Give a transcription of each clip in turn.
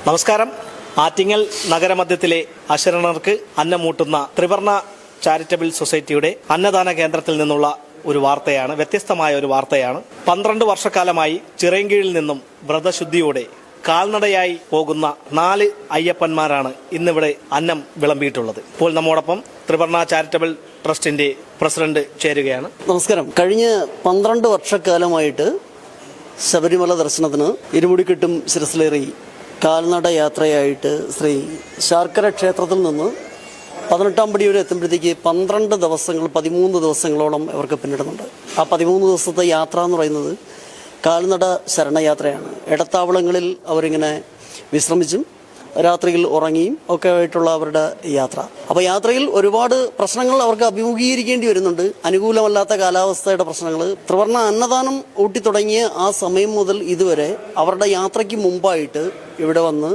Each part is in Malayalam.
നമസ്കാരം. ആറ്റിങ്ങൽ നഗരമധ്യത്തിലെ അശരണർക്ക് അന്നമൂട്ടുന്ന ത്രിവർണ ചാരിറ്റബിൾ സൊസൈറ്റിയുടെ അന്നദാന കേന്ദ്രത്തിൽ നിന്നുള്ള ഒരു വാർത്തയാണ്. വ്യത്യസ്തമായ ഒരു വാർത്തയാണ്. 12 വർഷക്കാലമായി ചിറയൻകീഴിൽ നിന്നും വ്രതശുദ്ധിയോടെ കാൽനടയായി പോകുന്ന 4 അയ്യപ്പന്മാരാണ് ഇന്നിവിടെ അന്നം വിളമ്പിയിട്ടുള്ളത്. ഇപ്പോൾ നമ്മോടൊപ്പം ത്രിവർണ ചാരിറ്റബിൾ ട്രസ്റ്റിന്റെ പ്രസിഡന്റ് ചേരുകയാണ്. നമസ്കാരം. കഴിഞ്ഞ 12 വർഷക്കാലമായിട്ട് ശബരിമല ദർശനത്തിന് ഇരുമുടിക്കെട്ടും ശിരസിലേറി കാൽനട യാത്രയായിട്ട് ശ്രീ ശാർക്കര ക്ഷേത്രത്തിൽ നിന്ന് 18-ാം പടി വരെ എത്തുമ്പോഴത്തേക്ക് 12 ദിവസങ്ങൾ 13 ദിവസങ്ങളോളം അവർക്ക് പിന്നിടുന്നുണ്ട്. ആ 13 ദിവസത്തെ യാത്ര എന്ന് പറയുന്നത് കാൽനട ശരണയാത്രയാണ്. ഇടത്താവളങ്ങളിൽ അവരിങ്ങനെ വിശ്രമിച്ചും രാത്രിയിൽ ഉറങ്ങിയും ഒക്കെ ആയിട്ടുള്ള അവരുടെ യാത്ര. അപ്പോൾ യാത്രയിൽ ഒരുപാട് പ്രശ്നങ്ങൾ അവർക്ക് അഭിമുഖീകരിക്കേണ്ടി വരുന്നുണ്ട്. അനുകൂലമല്ലാത്ത കാലാവസ്ഥയുടെ പ്രശ്നങ്ങൾ. ത്രിവർണ്ണ അന്നദാനം ഊട്ടിത്തുടങ്ങിയ ആ സമയം മുതൽ ഇതുവരെ അവരുടെ യാത്രയ്ക്ക് മുമ്പായിട്ട് ഇവിടെ വന്ന്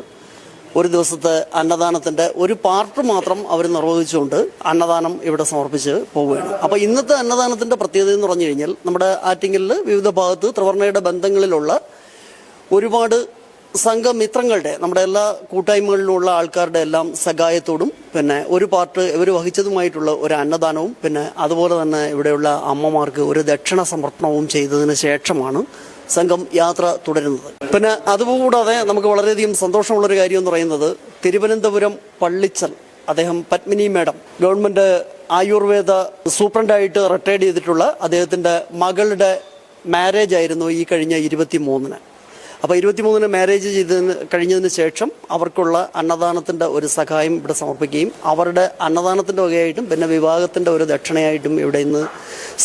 ഒരു ദിവസത്തെ അന്നദാനത്തിൻ്റെ ഒരു പാർട്ട് മാത്രം അവർ നിർവഹിച്ചുകൊണ്ട് അന്നദാനം ഇവിടെ സമർപ്പിച്ച് പോവുകയാണ്. അപ്പോൾ ഇന്നത്തെ അന്നദാനത്തിൻ്റെ പ്രത്യേകത എന്ന് പറഞ്ഞു കഴിഞ്ഞാൽ നമ്മുടെ ആറ്റിങ്ങലിൽ വിവിധ ഭാഗത്ത് ത്രിവർണ്ണയുടെ ബന്ധങ്ങളിലുള്ള ഒരുപാട് സംഘമിത്രങ്ങളുടെ നമ്മുടെ എല്ലാ കൂട്ടായ്മകളിലുള്ള ആൾക്കാരുടെ എല്ലാം സഹായത്തോടും പിന്നെ ഒരു പാർട്ട് ഇവർ വഹിച്ചതുമായിട്ടുള്ള ഒരു അന്നദാനവും പിന്നെ അതുപോലെ തന്നെ ഇവിടെയുള്ള അമ്മമാർക്ക് ഒരു ദക്ഷിണ സമർപ്പണവും ചെയ്തതിന് ശേഷമാണ് സംഘം യാത്ര തുടരുന്നത്. പിന്നെ അതുകൂടാതെ നമുക്ക് വളരെയധികം സന്തോഷമുള്ളൊരു കാര്യം എന്ന് പറയുന്നത് തിരുവനന്തപുരം പള്ളിച്ചൽ അദ്ദേഹം പത്മിനി മാഡം ഗവൺമെന്റ് ആയുർവേദ സൂപ്രണ്ടായിട്ട് റിട്ടയർഡ് ചെയ്തിട്ടുള്ള അദ്ദേഹത്തിന്റെ മകളുടെ മാരേജ് ആയിരുന്നു ഈ കഴിഞ്ഞ 23-ന്. അപ്പോൾ 23-ന് മാരേജ് കഴിഞ്ഞതിന് ശേഷം അവർക്കുള്ള അന്നദാനത്തിൻ്റെ ഒരു സഹായം ഇവിടെ സമർപ്പിക്കുകയും അവരുടെ അന്നദാനത്തിൻ്റെ വകയായിട്ടും പിന്നെ വിവാഹത്തിൻ്റെ ഒരു ദക്ഷിണയായിട്ടും ഇവിടെ ഇന്ന്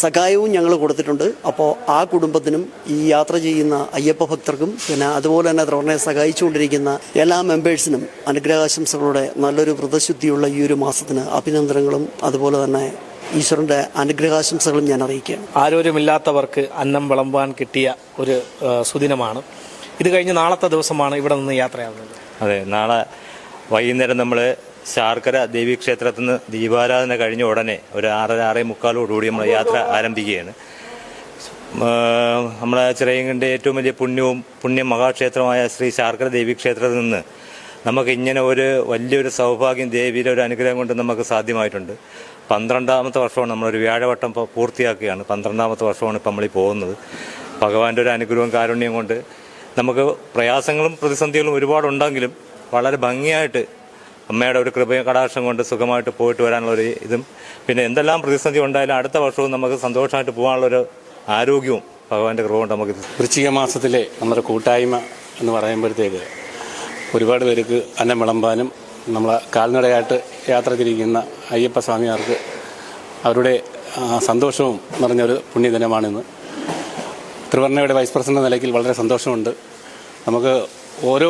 സഹായവും ഞങ്ങൾ കൊടുത്തിട്ടുണ്ട്. അപ്പോൾ ആ കുടുംബത്തിനും ഈ യാത്ര ചെയ്യുന്ന അയ്യപ്പ ഭക്തർക്കും പിന്നെ അതുപോലെ തന്നെ ത്രിവർണ്ണയെ സഹായിച്ചുകൊണ്ടിരിക്കുന്ന എല്ലാ മെമ്പേഴ്സിനും അനുഗ്രഹാശംസകളുടെ നല്ലൊരു വ്രതശുദ്ധിയുള്ള ഈ ഒരു മാസത്തിന് അഭിനന്ദനങ്ങളും അതുപോലെ തന്നെ ഈശ്വരന്റെ അനുഗ്രഹാശംസകളും ഞാൻ അറിയിക്കുകയാണ്. ആരോഗ്യമില്ലാത്തവർക്ക് അന്നം വിളമ്പാൻ കിട്ടിയ ഒരു സുദിനമാണ് ഇത്. കഴിഞ്ഞ് നാളത്തെ ദിവസമാണ് ഇവിടെ നിന്ന് യാത്രയാകുന്നത്. അതെ, നാളെ വൈകുന്നേരം നമ്മൾ ശാർക്കര ദേവീക്ഷേത്രത്തിൽ നിന്ന് ദീപാരാധന കഴിഞ്ഞ ഉടനെ ഒരു 6:45 നമ്മൾ യാത്ര ആരംഭിക്കുകയാണ്. നമ്മളെ ചിറയൻകീഴിൻ്റെ ഏറ്റവും വലിയ പുണ്യ മഹാക്ഷേത്രമായ ശ്രീ ശാർക്കര ദേവീക്ഷേത്രത്തിൽ നിന്ന് നമുക്ക് ഇങ്ങനെ ഒരു വലിയൊരു സൗഭാഗ്യം ദേവിയുടെ ഒരു അനുഗ്രഹം കൊണ്ട് നമുക്ക് സാധ്യമായിട്ടുണ്ട്. 12ാമത്തെ വർഷമാണ് നമ്മളൊരു വ്യാഴവട്ടം പൂർത്തിയാക്കുകയാണ്. 12ാമത്തെ വർഷമാണ് ഇപ്പം നമ്മളീ പോകുന്നത്. ഭഗവാന്റെ ഒരു അനുഗ്രഹവും കാരുണ്യം കൊണ്ട് നമുക്ക് പ്രയാസങ്ങളും പ്രതിസന്ധികളും ഒരുപാടുണ്ടെങ്കിലും വളരെ ഭംഗിയായിട്ട് അമ്മയുടെ ഒരു കൃപയും കടാക്ഷം കൊണ്ട് സുഖമായിട്ട് പോയിട്ട് വരാനുള്ളൊരു ഇതും പിന്നെ എന്തെല്ലാം പ്രതിസന്ധി ഉണ്ടായാലും അടുത്ത വർഷവും നമുക്ക് സന്തോഷമായിട്ട് പോകാനുള്ളൊരു ആരോഗ്യവും ഭഗവാന്റെ കൃപ കൊണ്ട് നമുക്ക്. വൃശ്ചിക മാസത്തിലെ നമ്മുടെ കൂട്ടായ്മ എന്ന് പറയുമ്പോഴത്തേക്ക് ഒരുപാട് പേർക്ക് അന്നം വിളമ്പാനും നമ്മളെ കാൽനടയായിട്ട് യാത്ര തിരിക്കുന്ന അയ്യപ്പ സ്വാമിമാർക്ക് അവരുടെ സന്തോഷവും നിറഞ്ഞൊരു പുണ്യദിനമാണിന്ന്. ത്രിവർണ്ണയുടെ വൈസ് പ്രസിഡന്റ് നിലയ്ക്ക് വളരെ സന്തോഷമുണ്ട്. നമുക്ക് ഓരോ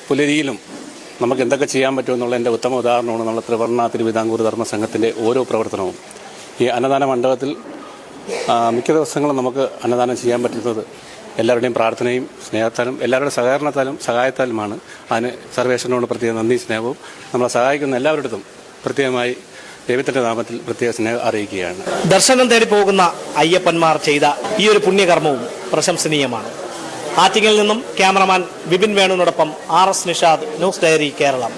പുലരിയിലും നമുക്ക് എന്തൊക്കെ ചെയ്യാൻ പറ്റുമെന്നുള്ള എൻ്റെ ഉത്തമ ഉദാഹരണമാണ് നമ്മുടെ ത്രിവർണ്ണ തിരുവിതാംകൂർ ധർമ്മ സംഘത്തിൻ്റെ ഓരോ പ്രവർത്തനവും. ഈ അന്നദാന മണ്ഡപത്തിൽ മിക്ക ദിവസങ്ങളും നമുക്ക് അന്നദാനം ചെയ്യാൻ പറ്റുന്നത് എല്ലാവരുടെയും പ്രാർത്ഥനയും സ്നേഹത്താലും എല്ലാവരുടെ സഹായത്താലുമാണ്. അതിന് സർവേശ്വരനോട് പ്രത്യേക നന്ദി സ്നേഹവും നമ്മളെ സഹായിക്കുന്ന എല്ലാവരുടെയും പ്രത്യേകമായി ദൈവത്തിന്റെ നാമത്തിൽ പ്രത്യേക സ്നേഹം അറിയിക്കുകയാണ്. ദർശനം തേടി പോകുന്ന അയ്യപ്പന്മാർ ചെയ്ത ഈ ഒരു പുണ്യകർമ്മവും പ്രശംസനീയമാണ്. ആറ്റിങ്ങലിൽ നിന്നും ക്യാമറമാൻ വിപിൻ വേണുവിനോടൊപ്പം RS Nishad, news diary Keralam.